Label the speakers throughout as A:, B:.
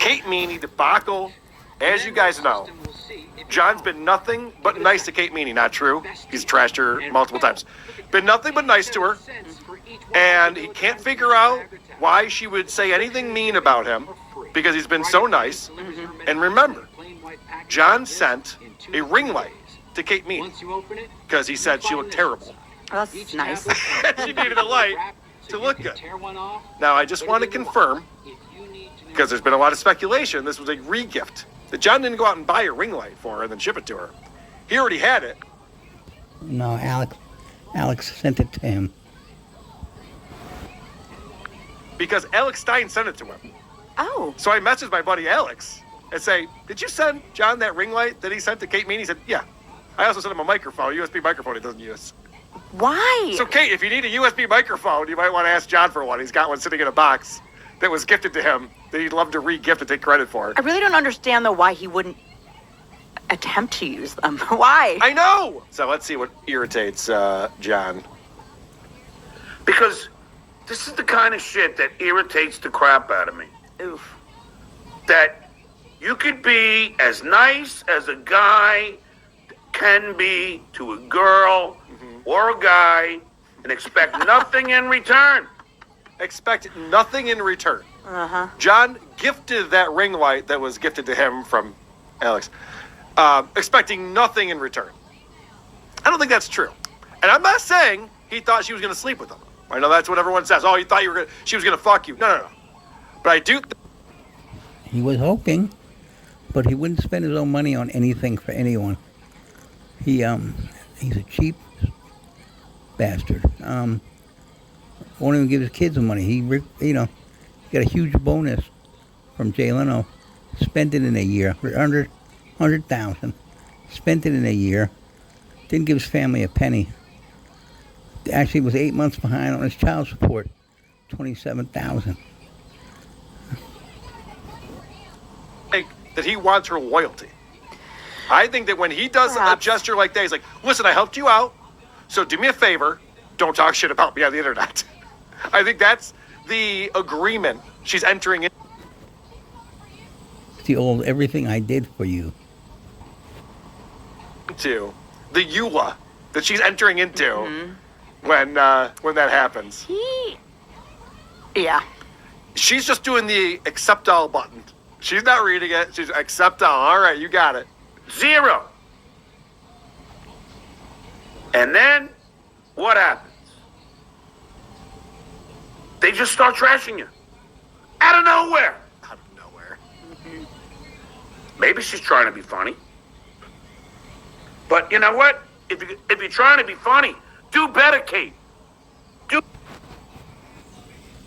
A: Kate Meany debacle. As you guys know, John's been nothing but nice to Kate Meany. Not true. He's trashed her multiple times. Been nothing but nice to her. And he can't figure out why she would say anything mean about him because he's been so nice. And remember, John sent a ring light to Kate Meany because he said she looked terrible.
B: Oh, that's nice.
A: She needed a light to look good. Now, I just want to confirm, because there's been a lot of speculation, this was a re-gift. That John didn't go out and buy a ring light for her and then ship it to her. He already had it.
C: No, Alex sent it to him.
A: Because Alex Stein sent it to him.
B: Oh.
A: So I messaged my buddy Alex and say, did you send John that ring light that he sent to Kate Meany? He said, yeah. I also sent him a microphone, a USB microphone he doesn't use.
B: Why?
A: So Kate, if you need a USB microphone, you might want to ask John for one. He's got one sitting in a box that was gifted to him that he'd love to re-gift and take credit for.
B: I really don't understand, though, why he wouldn't attempt to use them. Why?
A: I know! So let's see what irritates John.
D: Because this is the kind of shit that irritates the crap out of me.
B: Oof.
D: That you could be as nice as a guy can be to a girl or a guy and expect nothing in return.
A: Expect nothing in return.
B: Uh-huh.
A: John gifted that ring light that was gifted to him from Alex, expecting nothing in return. I don't think that's true. And I'm not saying he thought she was going to sleep with him. I know that's what everyone says. Oh, you thought she was going to fuck you. No. But I do...
C: He was hoping, but he wouldn't spend his own money on anything for anyone. He's a cheap bastard. Won't even give his kids the money. He got a huge bonus from Jay Leno. Spent it in a year. Under $100,000. Spent it in a year. Didn't give his family a penny. Actually was 8 months behind on his child support. $27,000.
A: That he wants her loyalty. I think that when he does a gesture like that, he's like, listen, I helped you out, so do me a favor, don't talk shit about me on the internet. I think that's the agreement she's entering in.
C: The old everything I did for you.
A: Into the EULA that she's entering into when that happens.
B: Yeah.
A: She's just doing the accept all button. She's not reading it. She's accept all. All right, you got it.
D: 0. And then, what happens? They just start trashing you. Out of nowhere.
A: Out of nowhere.
D: Maybe she's trying to be funny. But you know what? If you're trying to be funny, do better, Kate.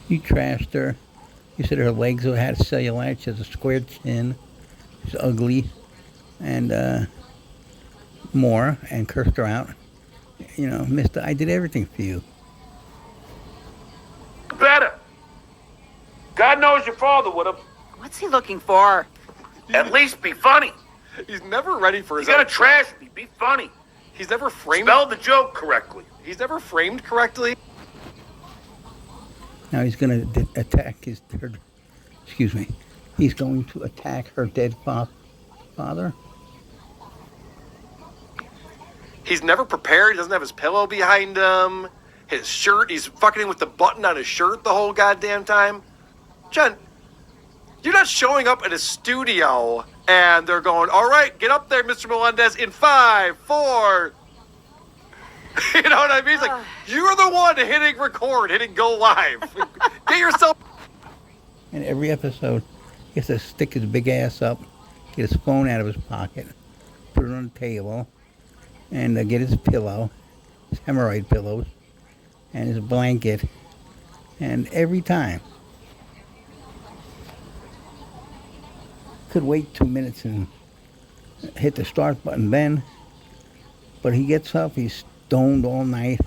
C: You trashed her. You said her legs had cellulite. She has a square chin. She's ugly. And more. And cursed her out. Mister, I did everything for you.
D: Better. God knows your father would have.
B: What's he looking for?
D: At least be funny.
A: He's never ready for his
D: You gotta trash me. Be funny.
A: He's never framed...
D: Spell the joke correctly.
A: He's never framed correctly.
C: Now he's going to attack He's going to attack her dead father.
A: He's never prepared. He doesn't have his pillow behind him. His shirt, he's fucking with the button on his shirt the whole goddamn time. John, you're not showing up at a studio and they're going, all right, get up there, Mr. Melendez, in 5, 4. You know what I mean? It's like, you're the one hitting record, hitting go live. Get yourself...
C: In every episode, he has to stick his big ass up, get his phone out of his pocket, put it on the table, and get his pillow, his hemorrhoid pillows, and his blanket, and every time. Could wait 2 minutes and hit the start button then, but he gets up, he's stoned all night,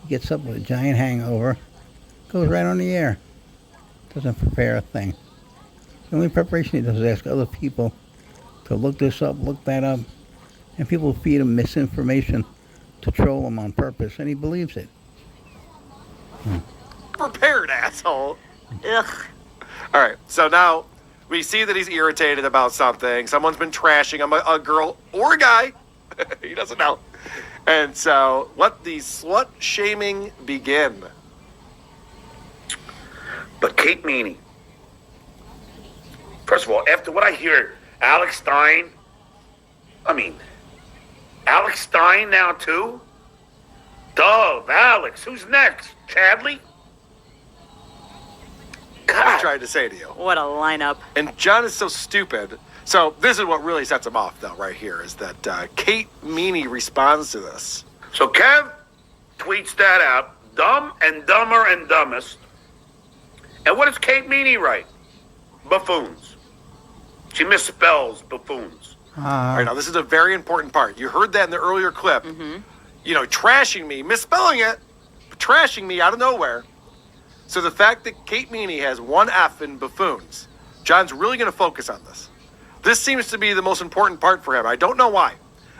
C: he gets up with a giant hangover, goes right on the air, doesn't prepare a thing. The only preparation he does is ask other people to look this up, look that up, and people feed him misinformation to troll him on purpose, and he believes it.
A: Prepared, asshole.
B: Ugh.
A: All right, so now We see that he's irritated about something. Someone's been trashing him, a girl or a guy. He doesn't know. And so let the slut shaming begin.
D: But Kate Meany, first of all, after what I hear, Alex Stein now too? Dove, Alex, who's next? Chadley?
A: I tried to say to you.
B: What a lineup.
A: And John is so stupid. So this is what really sets him off, though, right here, is that Kate Meany responds to this.
D: So Kev tweets that out, Dumb and Dumber and Dumbest. And what does Kate Meany write? Buffoons. She misspells buffoons.
A: All right, now this is a very important part. You heard that in the earlier clip. You know, trashing me, misspelling it, but trashing me out of nowhere. So the fact that Kate Meany has one F in buffoons, John's really going to focus on this. This seems to be the most important part for him. I don't know why.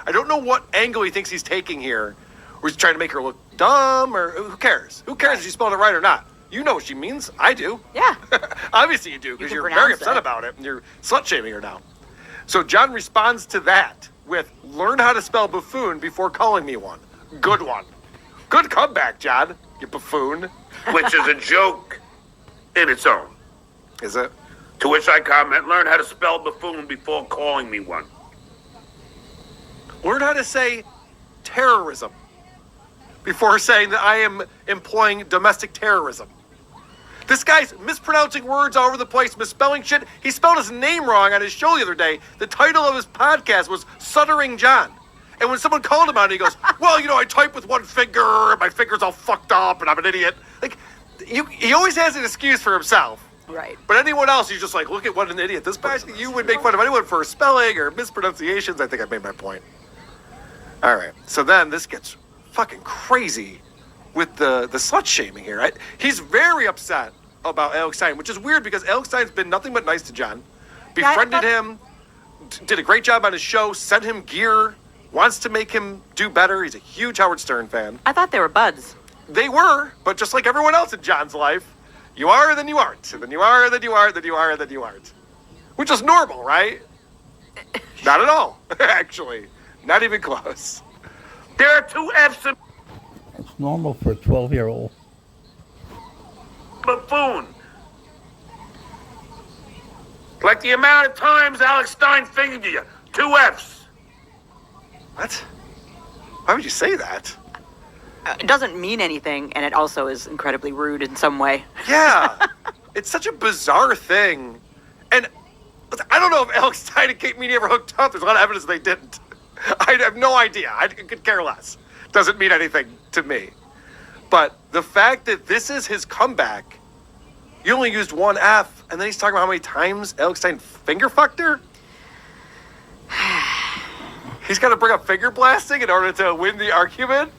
A: I don't know what angle he thinks he's taking here. Or he's trying to make her look dumb, or who cares? Who cares if she spelled it right or not? You know what she means. I do.
B: Yeah.
A: Obviously you do, because
B: You can
A: you're very
B: pronounce
A: upset
B: it.
A: about it, and you're slut-shaming her now. So John responds to that with, learn how to spell buffoon before calling me one. Good one. Good comeback, John, you buffoon.
D: Which is a joke in its own.
A: Is it?
D: To which I comment, learn how to spell buffoon before calling me one.
A: Learn how to say terrorism before saying that I am employing domestic terrorism. This guy's mispronouncing words all over the place, misspelling shit. He spelled his name wrong on his show the other day. The title of his podcast was Stuttering John. And when someone called him on it, he goes, well, you know, I type with one finger, and my finger's all fucked up, and I'm an idiot. Like, he always has an excuse for himself.
B: Right.
A: But anyone else, he's just like, look at what an idiot. This person, you would make fun of anyone for spelling or mispronunciations. I think I made my point. All right. So then this gets fucking crazy with the slut shaming here, right? He's very upset about Alex Stein, which is weird because Alex Stein's been nothing but nice to John. Befriended him, did a great job on his show, sent him gear, wants to make him do better. He's a huge Howard Stern fan.
B: I thought they were buds.
A: They were, but just like everyone else in John's life, you are, then you aren't. And then you are, then you are, then you are, then you aren't. Which is normal, right? Not at all, actually. Not even close.
D: There are two F's in
C: It's normal for a 12-year-old.
D: buffoon. Like the amount of times Alex Stein fingered you. Two F's.
A: What? Why would you say that?
B: It doesn't mean anything, and it also is incredibly rude in some way.
A: Yeah. It's such a bizarre thing. And I don't know if Alex Stein and Kate Meany ever hooked up. There's a lot of evidence they didn't. I have no idea. I could care less. Doesn't mean anything to me. But the fact that this is his comeback, you only used one F, and then he's talking about how many times Alex Stein finger fucked her? He's got to bring up finger blasting in order to win the argument?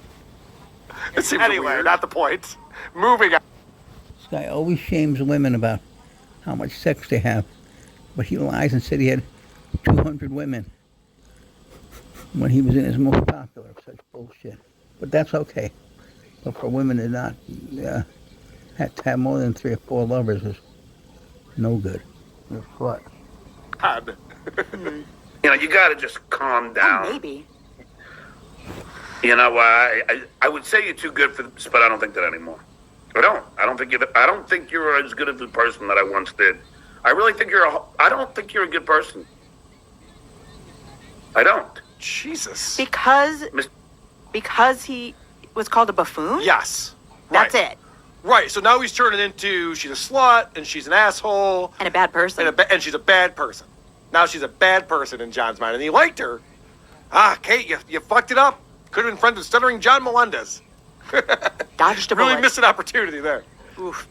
A: It seems anyway, weird. Not the point. Moving on.
C: This guy always shames women about how much sex they have, but he lies and said he had 200 women when he was in his most popular. Such bullshit. But that's okay. But for women to not have to have more than 3 or 4 lovers is no good. You're a slut.
A: God.
D: You know, you gotta just calm down.
B: Oh, maybe.
D: You know, I would say you're too good for this, but I don't think that anymore. I don't think you're as good of a person that I once did. I really think I don't think you're a good person. I don't.
A: Jesus.
B: Because he was called a buffoon?
A: Yes.
B: That's
A: right.
B: it.
A: Right, so now he's turning into, she's a slut, and she's an asshole.
B: And a bad person.
A: And she's a bad person. Now she's a bad person in John's mind, and he liked her. Kate, you fucked it up. Could have been friends with stuttering John Melendez.
B: Dodged a bullet.
A: Really missed an opportunity there.
B: Oof.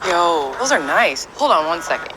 E: Yo, those are nice. Hold on one second.